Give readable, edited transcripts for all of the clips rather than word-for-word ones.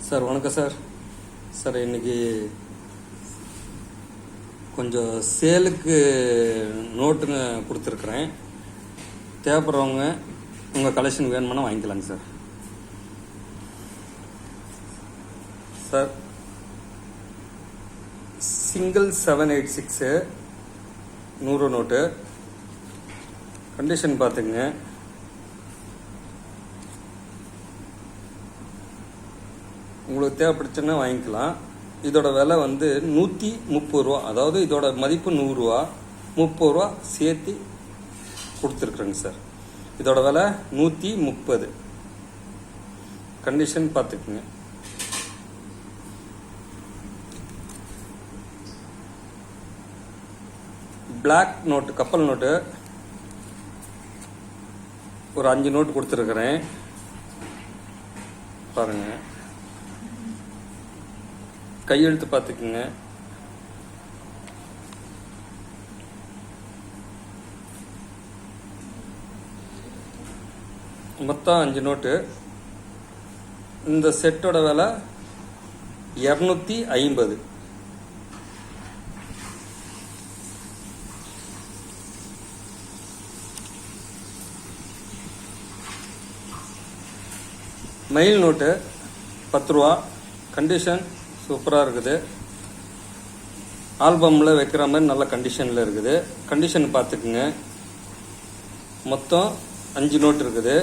Sir வணக்கம் sir. Sir இன்னைக்கு கொஞ்சம் சேலுக்கு நோட்டுங்க கொடுத்துருக்குறேன். தேவைப்படுறவங்க உங்கள் கலெக்ஷன் வேணுமானா வாங்கிக்கலாங்க sir. Sir single 786 100 note. Condition பார்த்துங்க. உங்களுக்கு தேவைப்படுச்சுன்னா வாங்கிக்கலாம். இதோட விலை வந்து 130 ரூபா. அதாவது இதோட மதிப்பு 100 ரூபா, 30 ரூபா சேர்த்து கொடுத்துருக்குறேங்க சார். இதோட விலை 130. கண்டிஷன் பார்த்துக்குங்க. பிளாக் நோட்டு, கப்பல் நோட்டு ஒரு 5 நோட்டு கொடுத்துருக்குறேன் பாருங்க. கையெழுத்து பார்த்துக்குங்க. மொத்தம் 5 நோட்டு. இந்த செட்டோட விலை 250. மெயில் நோட்டு 10 ரூபா. கண்டிஷன் சூப்பராக இருக்குது. ஆல்பமில் வைக்கிற மாதிரி நல்ல கண்டிஷனில் இருக்குது. கண்டிஷன் பார்த்துக்குங்க. மொத்தம் 5 நோட்டு இருக்குது.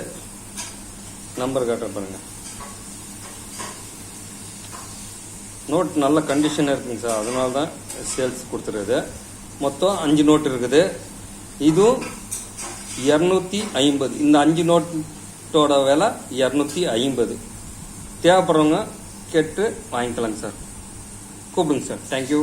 நம்பர் காட்டுற பாருங்க. நோட் நல்ல கண்டிஷனாக இருக்குங்க சார். அதனால தான் சேல்ஸ் கொடுத்துருக்குது. மொத்தம் 5 நோட்டு இருக்குது. இதுவும் 250. இந்த 5 நோட்டோட விலை 250. தேவைப்படுறவங்க கேட்டு வாங்கிக்கலாங்க சார். கூப்பிடுங்க சார். தேங்க்யூ.